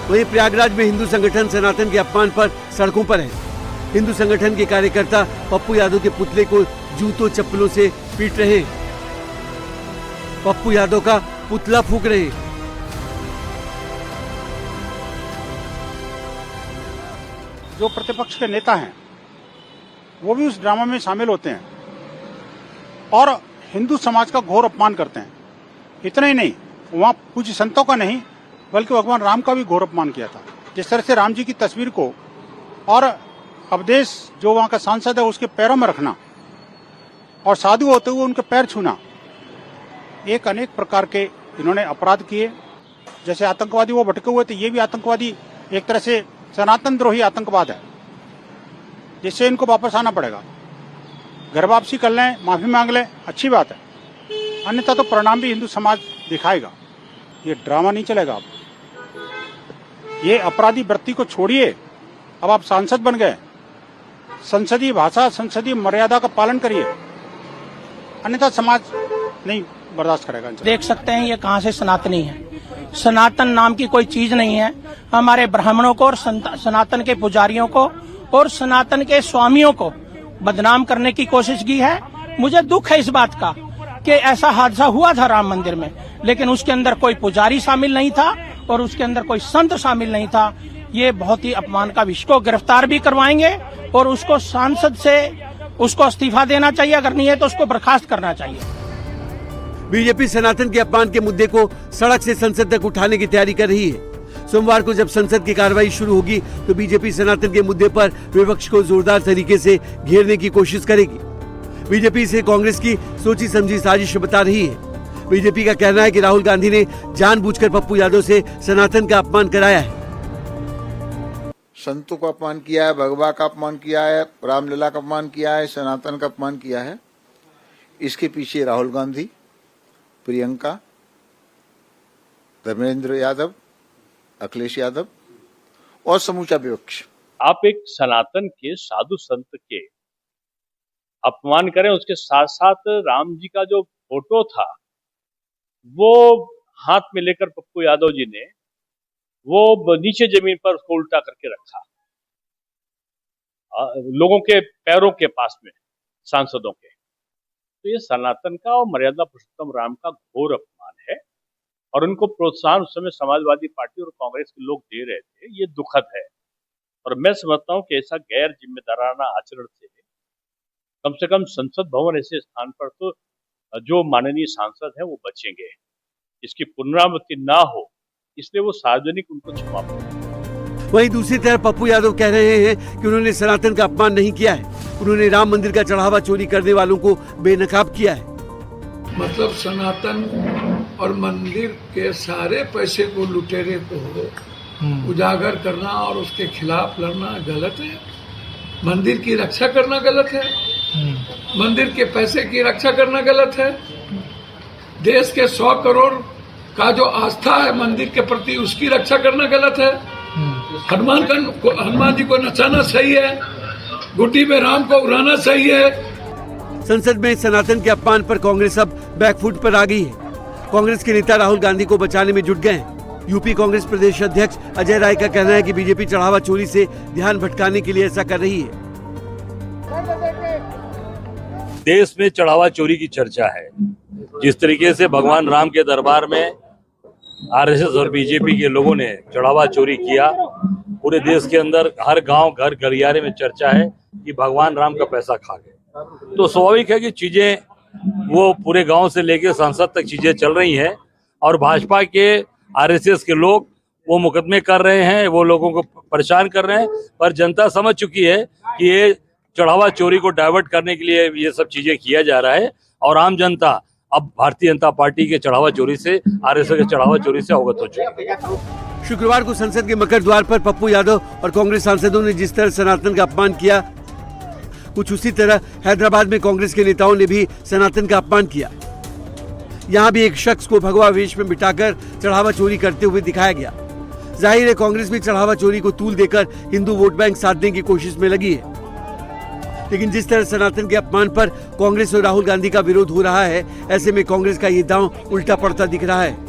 वहीं प्रयागराज में हिंदू संगठन सनातन के अपमान पर सड़कों पर है। हिंदू संगठन के कार्यकर्ता पप्पू यादव के पुतले को जूतों चप्पलों से पीट रहे हैं। पप्पू यादव का पुतला फूंक रहे हैं। जो प्रतिपक्ष के नेता हैं वो भी उस ड्रामा में शामिल होते हैं और हिंदू समाज का घोर अपमान करते हैं। इतना ही नहीं, वहां पूज्य संतों का नहीं बल्कि भगवान राम का भी घोर अपमान किया था। जिस तरह से राम जी की तस्वीर को और अवधेश जो वहां का सांसद है उसके पैरों में रखना और साधु होते हुए उनके पैर छूना, एक अनेक प्रकार के इन्होंने अपराध किए। जैसे आतंकवादी वो भटके हुए थे, ये भी आतंकवादी एक तरह से सनातन द्रोही आतंकवाद है, जिससे इनको वापस आना पड़ेगा। घर वापसी कर लें, माफी मांग लें, अच्छी बात है, अन्यथा तो परिणाम भी हिंदू समाज दिखाएगा। ये ड्रामा नहीं चलेगा। अब ये अपराधी वृत्ति को छोड़िए, अब आप सांसद बन गए, संसदीय भाषा संसदीय मर्यादा का पालन करिए, अन्यथा समाज नहीं बर्दाश्त करेगा। देख सकते हैं ये कहां से सनातनी है। सनातन नाम की कोई चीज नहीं है। हमारे ब्राह्मणों को और सनातन के पुजारियों को और सनातन के स्वामियों को बदनाम करने की कोशिश की है। मुझे दुख है इस बात का कि ऐसा हादसा हुआ था राम मंदिर में, लेकिन उसके अंदर कोई पुजारी शामिल नहीं था और उसके अंदर कोई संत शामिल नहीं था। ये बहुत ही अपमान का विषय। को गिरफ्तार भी करवाएंगे और उसको सांसद से उसको इस्तीफा देना चाहिए, अगर नहीं है तो उसको बर्खास्त करना चाहिए। बीजेपी सनातन के अपमान के मुद्दे को सड़क से संसद तक उठाने की तैयारी कर रही है। सोमवार को जब संसद की कार्रवाई शुरू होगी तो बीजेपी सनातन के मुद्दे पर विपक्ष को जोरदार तरीके से घेरने की कोशिश करेगी। बीजेपी इसे कांग्रेस की सोची समझी साजिश बता रही है। बीजेपी का कहना है कि राहुल गांधी ने जानबूझकर पप्पू यादव से सनातन का अपमान कराया है। संतों का अपमान किया है, भगवा का अपमान किया है, रामलीला का अपमान किया है, सनातन का अपमान किया है। इसके पीछे राहुल गांधी, प्रियंका, धर्मेंद्र यादव, अखिलेश यादव और समूचा विपक्ष। आप एक सनातन के साधु संत के अपमान करें, उसके साथ साथ राम जी का जो फोटो था वो हाथ में लेकर पप्पू यादव जी ने वो नीचे जमीन पर उसको उल्टा करके रखा, लोगों के पैरों के पास में, सांसदों के। तो ये सनातन का और मर्यादा पुरुषोत्तम राम का घोर अपमान है और उनको प्रोत्साहन उस समय समाजवादी पार्टी और कांग्रेस के लोग दे रहे थे। ये दुखद है और मैं समझता हूं कि ऐसा गैर जिम्मेदाराना आचरण से कम से कम संसद भवन ऐसे स्थान पर तो जो माननीय सांसद हैं वो बचेंगे। इसकी पुनरावृत्ति ना हो इसलिए वो सार्वजनिक उनको क्षमा मांगे। वहीं दूसरी तरफ पप्पू यादव कह रहे हैं कि उन्होंने सनातन का अपमान नहीं किया है, उन्होंने राम मंदिर का चढ़ावा चोरी करने वालों को बेनकाब किया है। मतलब सनातन और मंदिर के सारे पैसे को लुटेरे को उजागर करना और उसके खिलाफ लड़ना गलत है। मंदिर की रक्षा करना गलत है, मंदिर के पैसे की रक्षा करना गलत है। देश के 100 करोड़ का जो आस्था है मंदिर के प्रति उसकी रक्षा करना गलत है। हनुमान जी को नचाना सही है, गुड्डी में राम को उड़ाना सही है। संसद में सनातन के अपमान पर कांग्रेस अब बैकफुट पर आ गई है। कांग्रेस के नेता राहुल गांधी को बचाने में जुट गए हैं। यूपी कांग्रेस प्रदेश अध्यक्ष अजय राय का कहना है कि बीजेपी चढ़ावा चोरी से ध्यान भटकाने के लिए ऐसा कर रही है। देश में चढ़ावा चोरी की चर्चा है। जिस तरीके से भगवान राम के दरबार में आरएसएस और बीजेपी के लोगों ने चढ़ावा चोरी किया, पूरे देश के अंदर हर गांव घर गलियारे में चर्चा है कि भगवान राम का पैसा खा गए। तो स्वाभाविक है कि चीजें वो पूरे गांव से लेकर संसद तक चीजें चल रही हैं और भाजपा के आरएसएस के लोग वो मुकदमे कर रहे हैं, वो लोगों को परेशान कर रहे हैं। पर जनता समझ चुकी है कि ये चढ़ावा चोरी को डाइवर्ट करने के लिए ये सब चीजें किया जा रहा है और आम जनता अब भारतीय जनता पार्टी के चढ़ावा चोरी से, आरएसएस के चढ़ावा चोरी से अवगत हो चुकी है। शुक्रवार को संसद के मकर द्वार पर पप्पू यादव और कांग्रेस सांसदों ने जिस तरह सनातन का अपमान किया, कुछ उसी तरह हैदराबाद में कांग्रेस के नेताओं ने भी सनातन का अपमान किया। यहाँ भी एक शख्स को भगवा वेश में बिठाकर चढ़ावा चोरी करते हुए दिखाया गया। जाहिर है कांग्रेस भी चढ़ावा चोरी को तूल देकर हिंदू वोट बैंक साधने की कोशिश में लगी है। लेकिन जिस तरह सनातन के अपमान पर कांग्रेस और राहुल गांधी का विरोध हो रहा है, ऐसे में कांग्रेस का ये दांव उल्टा पड़ता दिख रहा है।